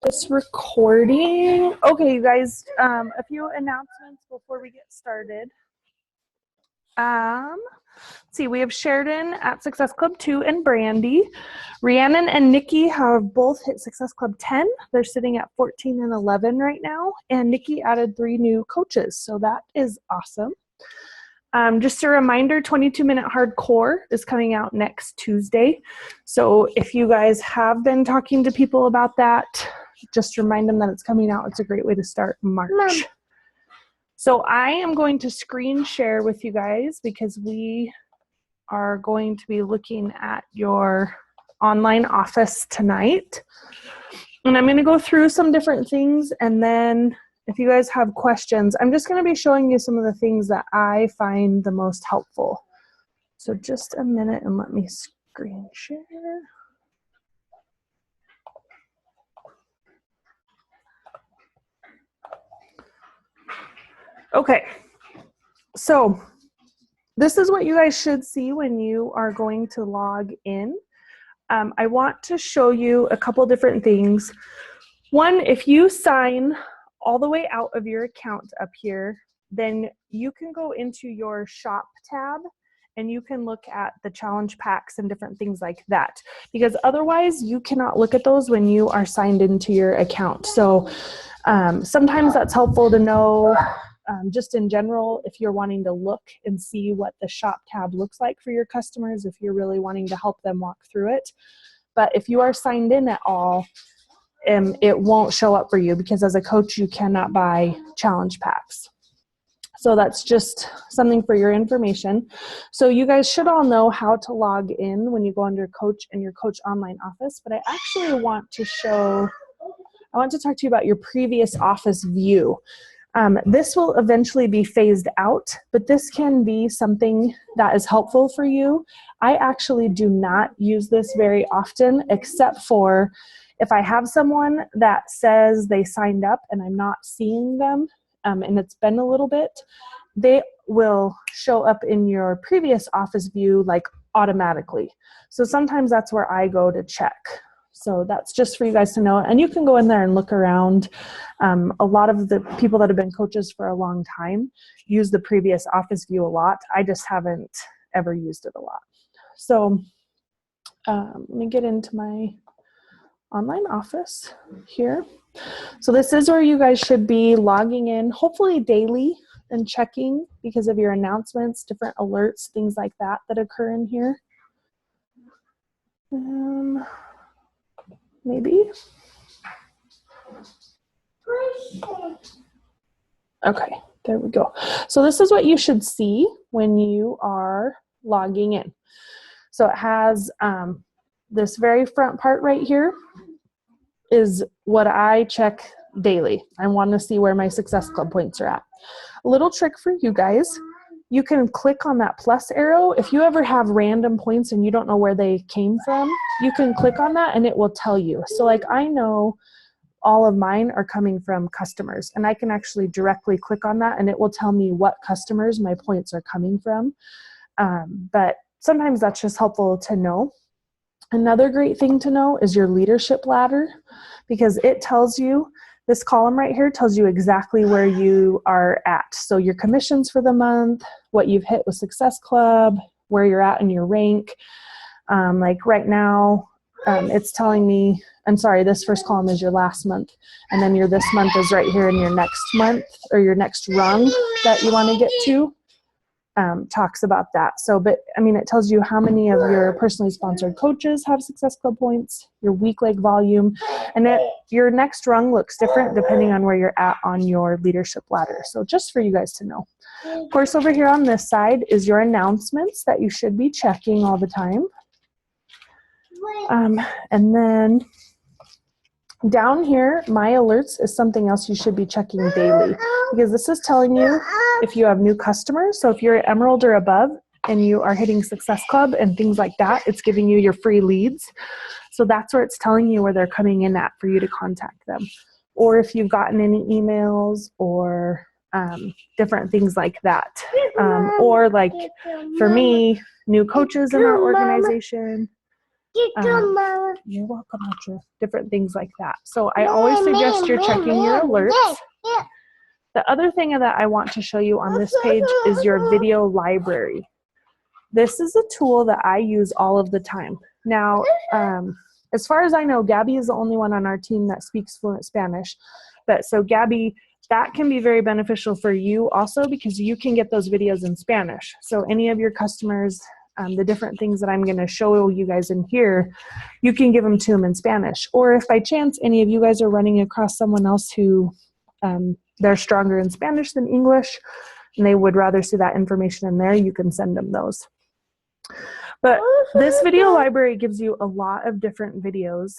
This recording. Okay, you guys, a few announcements before we get started. Let's see, we have Sheridan at Success Club 2 and Brandy. Rhiannon and Nikki have both hit Success Club 10. They're sitting at 14 and 11 right now, and Nikki added 3 new coaches, so that is awesome. Just a reminder, 22-Minute Hardcore is coming out next Tuesday. So if you guys have been talking to people about that, just remind them that it's coming out. It's a great way to start March. Mom. So I am going to screen share with you guys because we are going to be looking at your online office tonight. And I'm going to go through some different things, and then if you guys have questions, I'm just going to be showing you some of the things that I find the most helpful. So just a minute and let me screen share. Okay, so this is what you guys should see when you are going to log in. I want to show you a couple different things. One, if you sign all the way out of your account up here, then you can go into your shop tab and you can look at the challenge packs and different things like that, because otherwise you cannot look at those when you are signed into your account. So sometimes that's helpful to know. Just in general, if you're wanting to look and see what the shop tab looks like for your customers, if you're really wanting to help them walk through it. But if you are signed in at all, it won't show up for you, because as a coach, you cannot buy challenge packs. So that's just something for your information. So you guys should all know how to log in when you go under coach in your coach online office, but I actually want to talk to you about your previous office view. This will eventually be phased out, but this can be something that is helpful for you. I actually do not use this very often, except for if I have someone that says they signed up and I'm not seeing them, and it's been a little bit, they will show up in your previous office view like automatically. So sometimes that's where I go to check. So that's just for you guys to know. And you can go in there and look around. A lot of the people that have been coaches for a long time use the previous office view a lot. I just haven't ever used it a lot. So let me get into my online office here. So this is where you guys should be logging in, hopefully daily, and checking because of your announcements, different alerts, things like that occur in here. Maybe. Okay, there we go. So this is what you should see when you are logging in. So it has this very front part right here is what I check daily. I want to see where my Success Club points are at. A little trick for you guys. You can click on that plus arrow. If you ever have random points and you don't know where they came from, you can click on that and it will tell you. So like I know all of mine are coming from customers, and I can actually directly click on that and it will tell me what customers my points are coming from. But sometimes that's just helpful to know. Another great thing to know is your leadership ladder, because it tells you, this column right here tells you exactly where you are at. So your commissions for the month, what you've hit with Success Club, where you're at in your rank. Like right now, it's telling me, I'm sorry, this first column is your last month. And then your this month is right here in your next month, or your next rung that you want to get to. Talks about that. So, but I mean, it tells you how many of your personally sponsored coaches have Success Club points, your week leg volume, and your next rung looks different depending on where you're at on your leadership ladder. So just for you guys to know. Of course, over here on this side is your announcements that you should be checking all the time. And then down here, my alerts is something else you should be checking daily, because this is telling you if you have new customers. So if you're at Emerald or above and you are hitting Success Club and things like that, it's giving you your free leads. So that's where it's telling you where they're coming in at for you to contact them. Or if you've gotten any emails or different things like that. Or like for me, new coaches in our organization. You're welcome, Archer. Different things like that. So I always suggest you're checking your alerts. The other thing that I want to show you on this page is your video library. This is a tool that I use all of the time. Now, as far as I know, Gabby is the only one on our team that speaks fluent Spanish. But so Gabby, that can be very beneficial for you also because you can get those videos in Spanish. So any of your customers, the different things that I'm going to show you guys in here, you can give them to them in Spanish. Or if by chance any of you guys are running across someone else who they're stronger in Spanish than English and they would rather see that information in there, you can send them those. But this video library gives you a lot of different videos.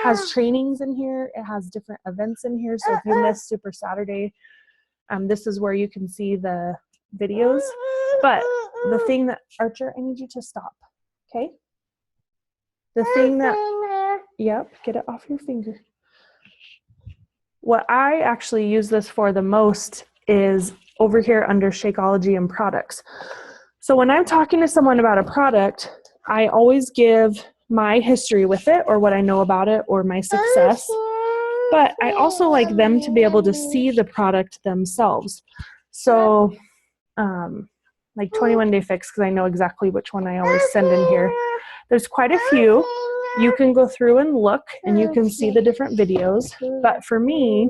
Has trainings in here. It has different events in here. So if you miss Super Saturday, this is where you can see the videos. But the thing that, Archer, I need you to stop, okay? The thing that, yep, get it off your finger. What I actually use this for the most is over here under Shakeology and products. So when I'm talking to someone about a product, I always give my history with it or what I know about it or my success. But I also like them to be able to see the product themselves. So like 21 Day Fix, because I know exactly which one I always send in here. There's quite a few. You can go through and look and you can see the different videos. But for me,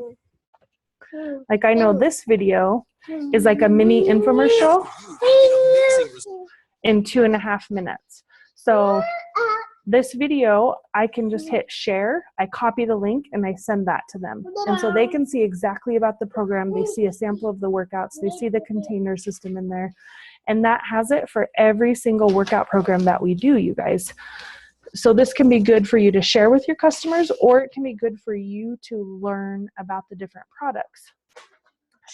like I know this video is like a mini infomercial in 2.5 minutes. So this video, I can just hit share, I copy the link, and I send that to them. And so they can see exactly about the program. They see a sample of the workouts. They see the container system in there. And that has it for every single workout program that we do, you guys. So this can be good for you to share with your customers, or it can be good for you to learn about the different products.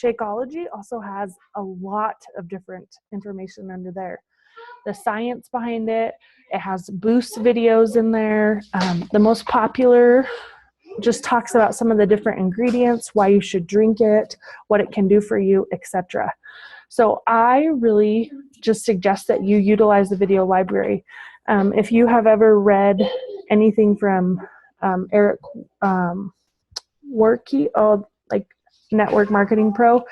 Shakeology also has a lot of different information under there. The science behind it. It has boost videos in there. The most popular just talks about some of the different ingredients, why you should drink it, what it can do for you, etc. So I really just suggest that you utilize the video library. If you have ever read anything from Eric Worke, like Network Marketing Pro,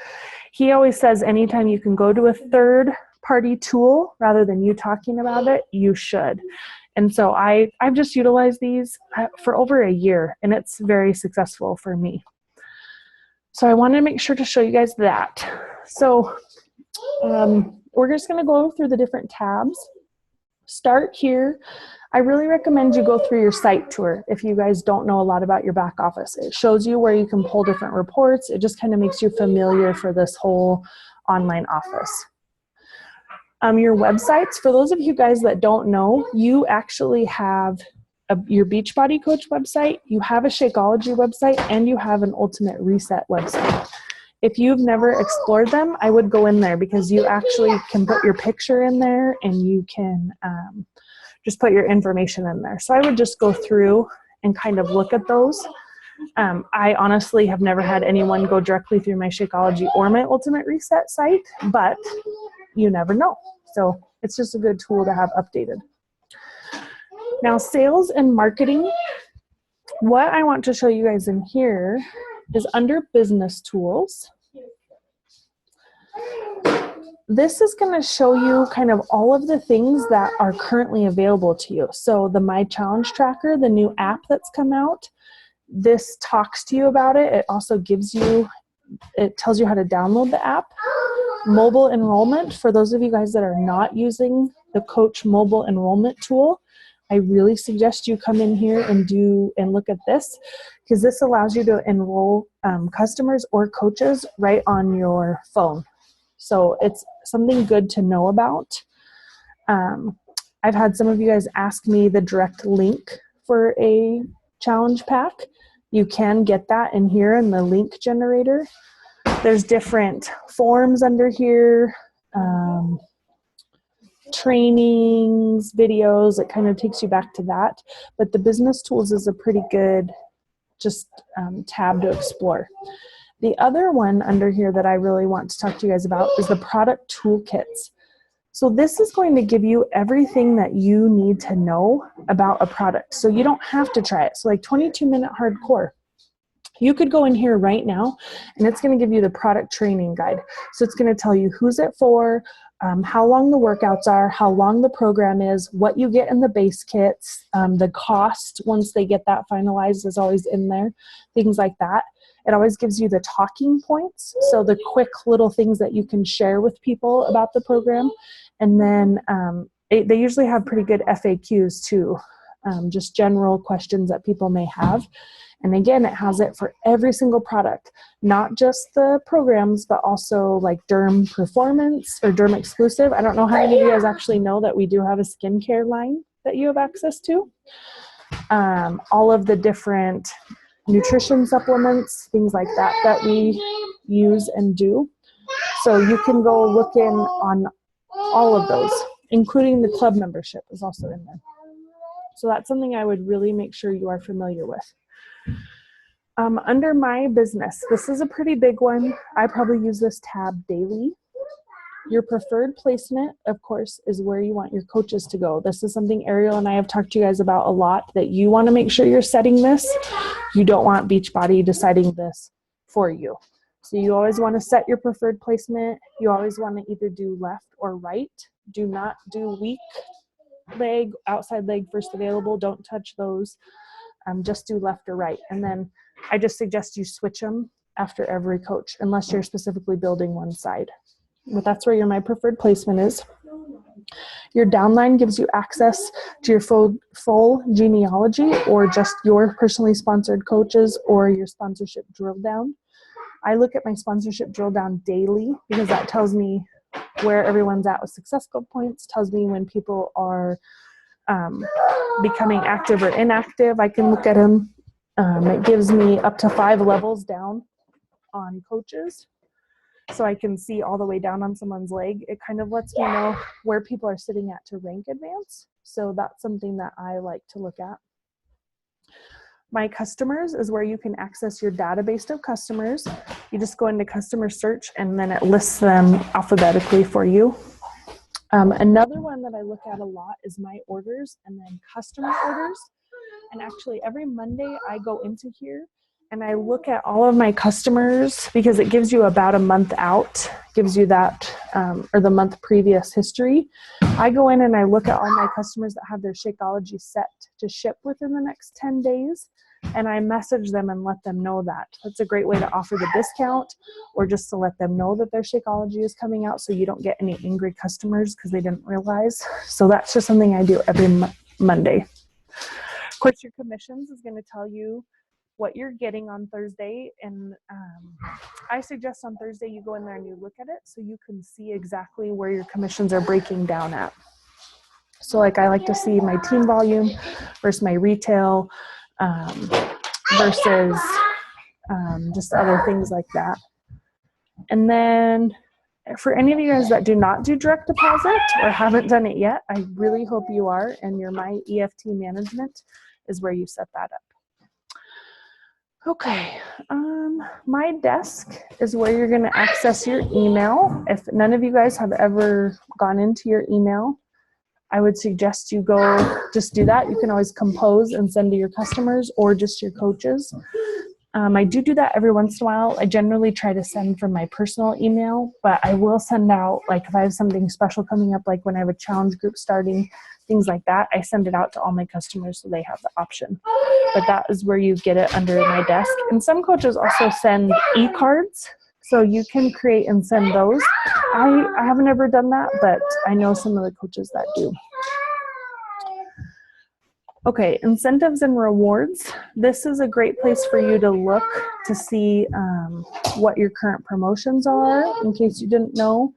he always says anytime you can go to a third-party tool rather than you talking about it, you should. And so I've just utilized these for over a year, and it's very successful for me. So I wanted to make sure to show you guys that. So we're just going to go through the different tabs. Start here. I really recommend you go through your site tour if you guys don't know a lot about your back office. It shows you where you can pull different reports. It just kind of makes you familiar for this whole online office. Your websites, for those of you guys that don't know, you actually have your Beachbody Coach website, you have a Shakeology website, and you have an Ultimate Reset website. If you've never explored them, I would go in there because you actually can put your picture in there and you can just put your information in there. So I would just go through and kind of look at those. I honestly have never had anyone go directly through my Shakeology or my Ultimate Reset site, but you never know. So it's just a good tool to have updated. Now, sales and marketing. What I want to show you guys in here is under business tools. This is going to show you kind of all of the things that are currently available to you. So the My Challenge Tracker, the new app that's come out, this talks to you about it. It also gives you, it tells you how to download the app. Mobile enrollment, for those of you guys that are not using the Coach mobile enrollment tool, I really suggest you come in here and look at this, because this allows you to enroll customers or coaches right on your phone. So it's something good to know about. I've had some of you guys ask me the direct link for a challenge pack. You can get that in here in the link generator. There's different forms under here, trainings, videos. It kind of takes you back to that. But the business tools is a pretty good just tab to explore. The other one under here that I really want to talk to you guys about is the product toolkits. So this is going to give you everything that you need to know about a product. So you don't have to try it. So like 22-minute hardcore. You could go in here right now and it's going to give you the product training guide. So it's going to tell you who's it for, how long the workouts are, how long the program is, what you get in the base kits, the cost once they get that finalized is always in there, things like that. It always gives you the talking points, so the quick little things that you can share with people about the program. And then they usually have pretty good FAQs too, just general questions that people may have. And again, it has it for every single product, not just the programs, but also like Derm Performance or Derm Exclusive. I don't know how many of you guys actually know that we do have a skincare line that you have access to. All of the different nutrition supplements, things like that, that we use and do. So you can go look in on all of those, including the club membership is also in there. So that's something I would really make sure you are familiar with. Under my business, this is a pretty big one. I probably use this tab daily. Your preferred placement, of course, is where you want your coaches to go. This is something Ariel and I have talked to you guys about a lot, that you want to make sure you're setting this. You don't want Beachbody deciding this for you. So you always want to set your preferred placement. You always want to either do left or right. Do not do weak leg, outside leg first available. Don't touch those. Just do left or right. And then I just suggest you switch them after every coach, unless you're specifically building one side. But that's where your My Preferred Placement is. Your downline gives you access to your full genealogy, or just your personally sponsored coaches or your sponsorship drill down. I look at my sponsorship drill down daily because that tells me where everyone's at with Success Club points, tells me when people are becoming active or inactive. I can look at them. It gives me up to 5 levels down on coaches, so I can see all the way down on someone's leg. It kind of lets me know where people are sitting at to rank advance. So that's something that I like to look at. My customers is where you can access your database of customers. You just go into customer search and then it lists them alphabetically for you. Another one that I look at a lot is my orders and then customer orders. And actually every Monday I go into here and I look at all of my customers, because it gives you about a month out, gives you that, or the month previous history. I go in and I look at all my customers that have their Shakeology set to ship within the next 10 days. And I message them and let them know that. That's a great way to offer the discount, or just to let them know that their Shakeology is coming out, so you don't get any angry customers because they didn't realize. So that's just something I do every Monday. Of course, your commissions is going to tell you what you're getting on Thursday. And I suggest on Thursday you go in there and you look at it so you can see exactly where your commissions are breaking down at. So like I like to see my team volume versus my retail, versus just other things like that. And then for any of you guys that do not do direct deposit or haven't done it yet, I really hope you are, and your My EFT Management is where you set that up. Okay, My Desk is where you're going to access your email. If none of you guys have ever gone into your email, I would suggest you go just do that. You can always compose and send to your customers or just your coaches. I do that every once in a while. I generally try to send from my personal email, but I will send out, like if I have something special coming up, like when I have a challenge group starting, things like that, I send it out to all my customers so they have the option. But that is where you get it under My Desk. And some coaches also send e-cards, so you can create and send those. I haven't ever done that, but I know some of the coaches that do. Okay, incentives and rewards. This is a great place for you to look to see what your current promotions are, in case you didn't know.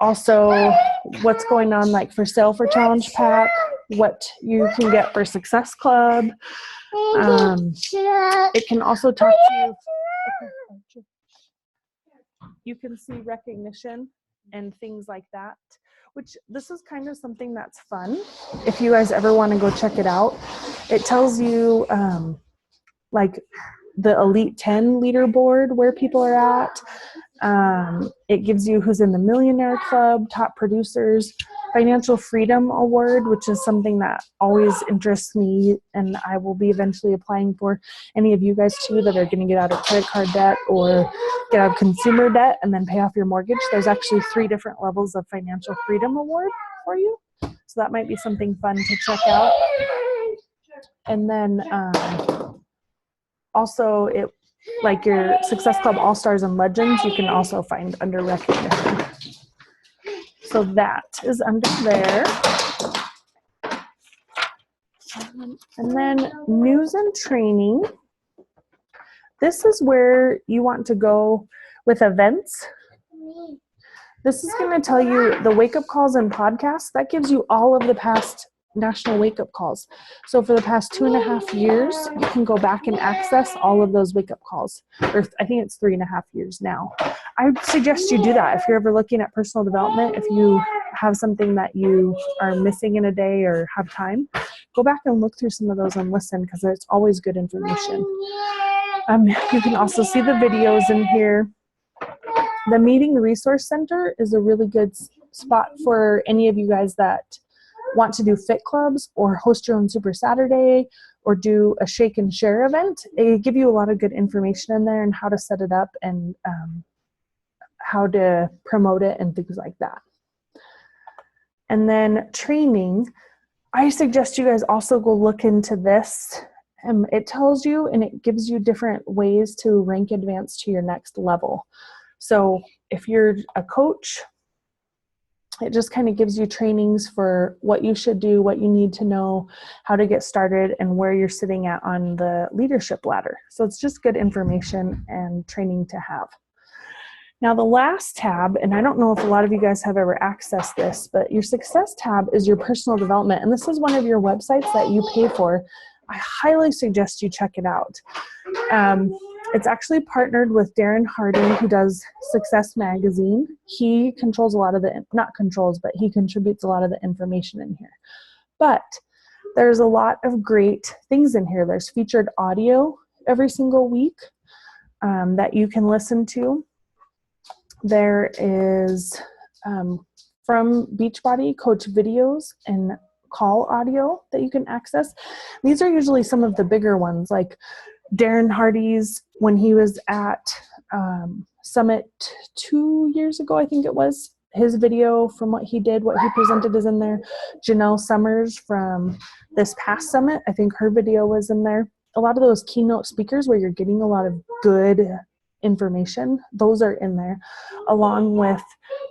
Also, what's going on like for sale for Challenge Pack, what you can get for Success Club. It can also talk to you. You can see recognition and things like that, which this is kind of something that's fun. If you guys ever want to go check it out, it tells you like the Elite 10 leaderboard, where people are at. It gives you who's in the Millionaire Club, top producers, Financial Freedom Award, which is something that always interests me, and I will be eventually applying for. Any of you guys too that are going to get out of credit card debt or get out of consumer debt and then pay off your mortgage. There's actually 3 different levels of Financial Freedom Award for you. So that might be something fun to check out. And then also it, like your Success Club All-Stars and Legends, you can also find under recognition. So that is under there. And then news and training. This is where you want to go with events. This is going to tell you the wake-up calls and podcasts. That gives you all of the past national wake-up calls. So for the past 2.5 years, you can go back and access all of those wake-up calls. Or I think it's 3.5 years now. I would suggest you do that if you're ever looking at personal development. If you have something that you are missing in a day or have time, go back and look through some of those and listen, because it's always good information. You can also see the videos in here. The Meeting Resource Center is a really good spot for any of you guys that want to do fit clubs or host your own Super Saturday or do a shake and share event. They give you a lot of good information in there and how to set it up and how to promote it and things like that. And then training, I suggest you guys also go look into this. It tells you and it gives you different ways to rank advance to your next level. So if you're a coach, it just kind of gives you trainings for what you should do, what you need to know, how to get started, and where you're sitting at on the leadership ladder. So it's just good information and training to have. Now the last tab, and I don't know if a lot of you guys have ever accessed this, but your success tab is your personal development. And this is one of your websites that you pay for. I highly suggest you check it out. It's actually partnered with Darren Harding, who does Success Magazine. He controls a lot of the, not controls, but he contributes a lot of the information in here. But there's a lot of great things in here. There's featured audio every single week that you can listen to. There is from Beachbody coach videos and call audio that you can access. These are usually some of the bigger ones, like Darren Hardy's when he was at Summit 2 years ago, I think it was. His video from what he did, what he presented is in there. Janelle Summers from this past summit, I think her video was in there. A lot of those keynote speakers where you're getting a lot of good information, those are in there, along with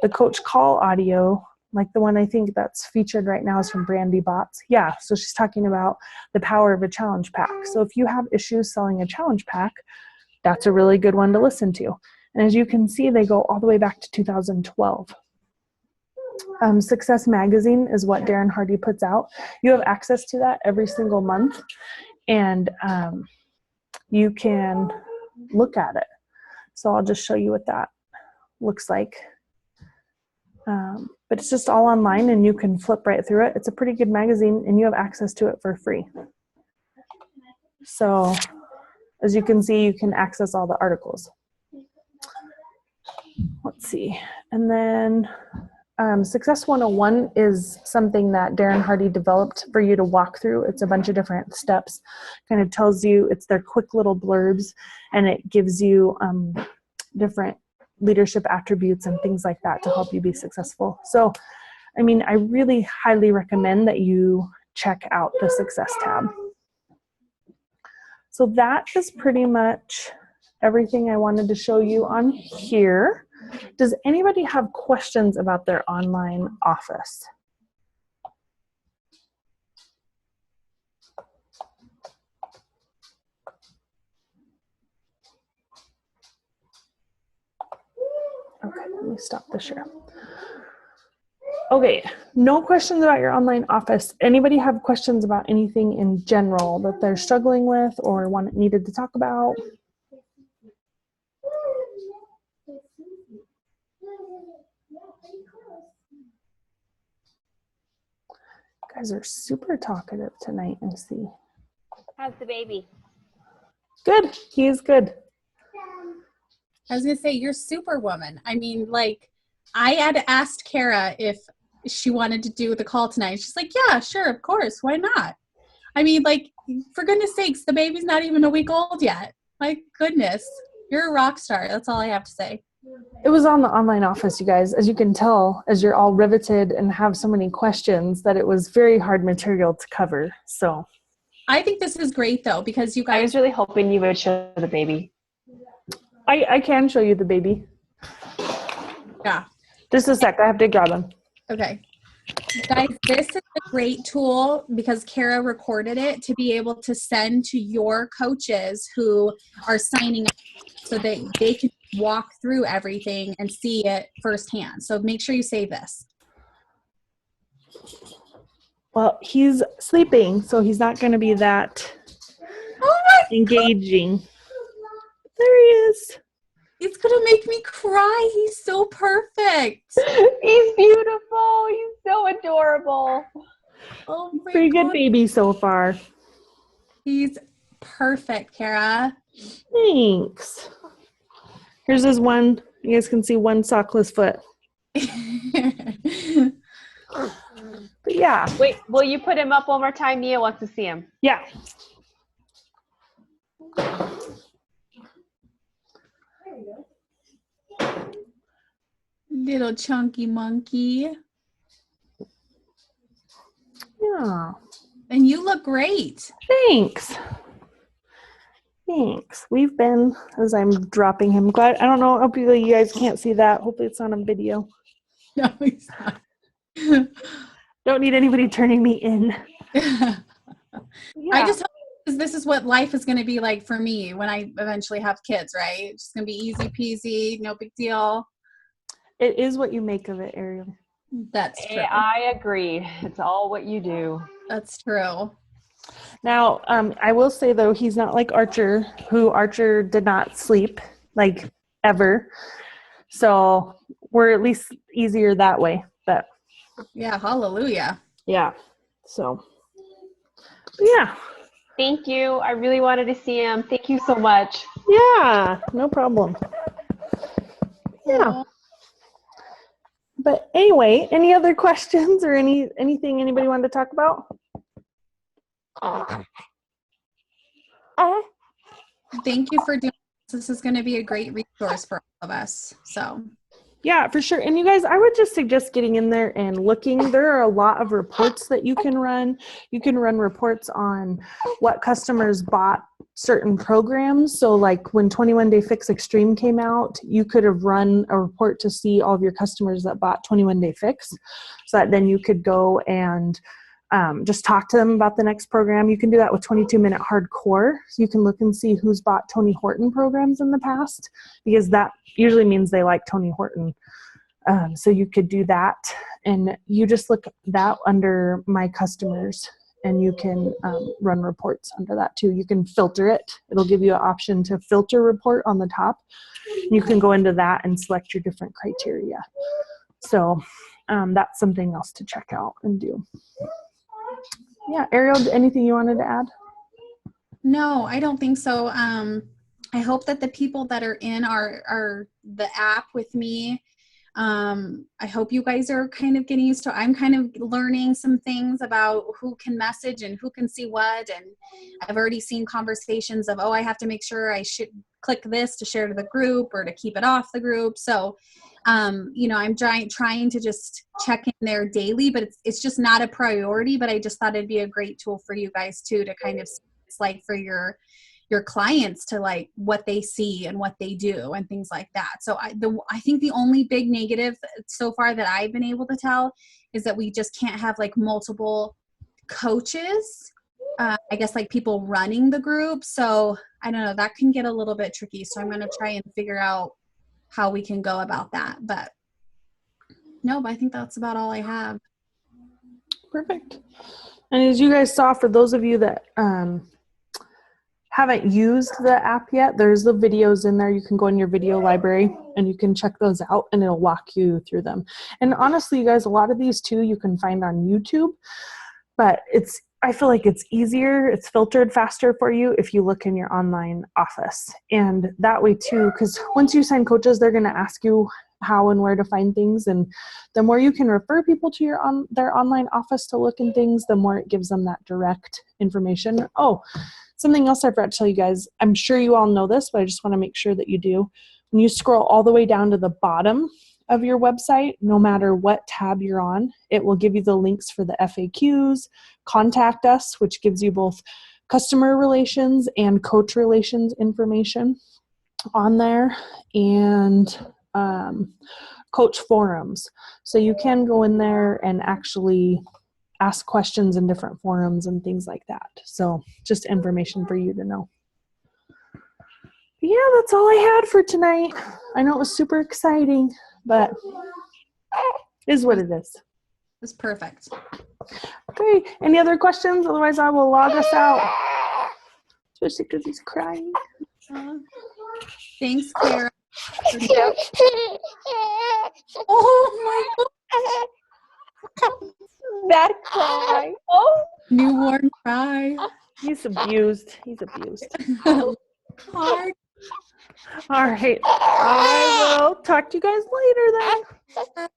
the coach call audio, like the one I think that's featured right now is from Brandy Botts. Yeah, so she's talking about the power of a challenge pack. So if you have issues selling a challenge pack, that's a really good one to listen to. And as you can see, they go all the way back to 2012. Success Magazine is what Darren Hardy puts out. You have access to that every single month, and you can look at it. So I'll just show you what that looks like. But it's just all online and you can flip right through it. It's a pretty good magazine and you have access to it for free. So as you can see, you can access all the articles. Let's see. And then Success 101 is something that Darren Hardy developed for you to walk through. It's a bunch of different steps. Kind of tells you, it's their quick little blurbs, and it gives you different leadership attributes and things like that to help you be successful. So, I mean, I really highly recommend that you check out the Success tab. So that is pretty much everything I wanted to show you on here. Does anybody have questions about their online office? Okay, let me stop the share. Okay, no questions about your online office. Anybody have questions about anything in general that they're struggling with or needed to talk about? You guys are super talkative tonight, I see. How's the baby? Good, he is good. I was going to say, you're superwoman. I mean, like, I had asked Kara if she wanted to do the call tonight. She's like, yeah, sure, of course. Why not? I mean, like, for goodness sakes, the baby's not even a week old yet. My goodness. You're a rock star. That's all I have to say. It was on the online office, you guys. As you can tell, as you're all riveted and have so many questions, that it was very hard material to cover. So I think this is great, though, because you I guys... was really hoping you would show the baby. I can show you the baby. Yeah. Just a sec. I have to grab him. Okay. Guys, this is a great tool because Kara recorded it to be able to send to your coaches who are signing up so that they can walk through everything and see it firsthand. So make sure you save this. Well, he's sleeping, so he's not going to be that engaging. There he is. It's going to make me cry. He's so perfect. He's beautiful. He's so adorable. Oh my Pretty God. good baby so far. He's perfect, Kara. Thanks. Here's his one. You guys can see one sockless foot. But yeah. Wait, will you put him up one more time? Mia wants to see him. Yeah. Little chunky monkey. Yeah. And you look great. Thanks. Thanks. We've been, as I'm dropping him, glad, I don't know, hopefully you guys can't see that. Hopefully it's on video. No, he's not. Don't need anybody turning me in. I Yeah. just hope this is what life is going to be like for me when I eventually have kids, right? It's going to be easy peasy, no big deal. It is what you make of it, Ariel. That's true. I agree. It's all what you do. That's true. Now, I will say, though, he's not like Archer, who Archer did not sleep, like, ever. So we're at least easier that way. But Yeah, hallelujah. yeah. So, but yeah. Thank you. I really wanted to see him. Thank you so much. Yeah, no problem. Yeah. But anyway, any other questions or anything anybody wanted to talk about? Thank you for doing this. This is going to be a great resource for all of us. So Yeah, for sure. And you guys, I would just suggest getting in there and looking. There are a lot of reports that you can run. You can run reports on what customers bought certain programs. So like when 21 Day Fix Extreme came out, you could have run a report to see all of your customers that bought 21 Day Fix. So that then you could go and just talk to them about the next program. You can do that with 22 Minute Hardcore. So you can look and see who's bought Tony Horton programs in the past, because that usually means they like Tony Horton. So you could do that, and you just look that under My Customers, and you can run reports under that too. You can filter it. It'll give you an option to filter report on the top. You can go into that and select your different criteria. So that's something else to check out and do. Yeah, Ariel, anything you wanted to add? no, I don't think so. I hope that the people that are in the app with me, I hope you guys are kind of getting used to, I'm kind of learning some things about who can message and who can see what. And I've already seen conversations of, oh, I have to make sure I should click this to share to the group or to keep it off the group. So, I'm trying to just check in there daily, but it's just not a priority, but I just thought it'd be a great tool for you guys too, to kind of, it's like for your clients to like what they see and what they do and things like that. So I think the only big negative so far that I've been able to tell is that we just can't have like multiple coaches. I guess like people running the group. So I don't know, that can get a little bit tricky. So I'm going to try and figure out how we can go about that. But no, I think that's about all I have. Perfect. And as you guys saw, for those of you that haven't used the app yet, there's the videos in there. You can go in your video library and you can check those out, and it'll walk you through them. And honestly, you guys, a lot of these too you can find on YouTube, but I feel like it's easier, it's filtered faster for you if you look in your online office. And that way too, because once you sign coaches, they're going to ask you how and where to find things. And the more you can refer people to their online office to look in things, the more it gives them that direct information. Oh, something else I forgot to tell you guys. I'm sure you all know this, but I just want to make sure that you do. When you scroll all the way down to the bottom of your website, no matter what tab you're on, it will give you the links for the FAQs, contact us, which gives you both customer relations and coach relations information on there, and coach forums. So you can go in there and actually ask questions in different forums and things like that. So just information for you to know. Yeah, that's all I had for tonight. I know it was super exciting, but it is what it is. It's perfect. Okay, any other questions? Otherwise, I will log us out. Especially because he's crying. Thanks, Clara. Oh my God. That cry. Oh. Newborn cry. He's abused. He's abused. Hard. All right. I will talk to you guys later then.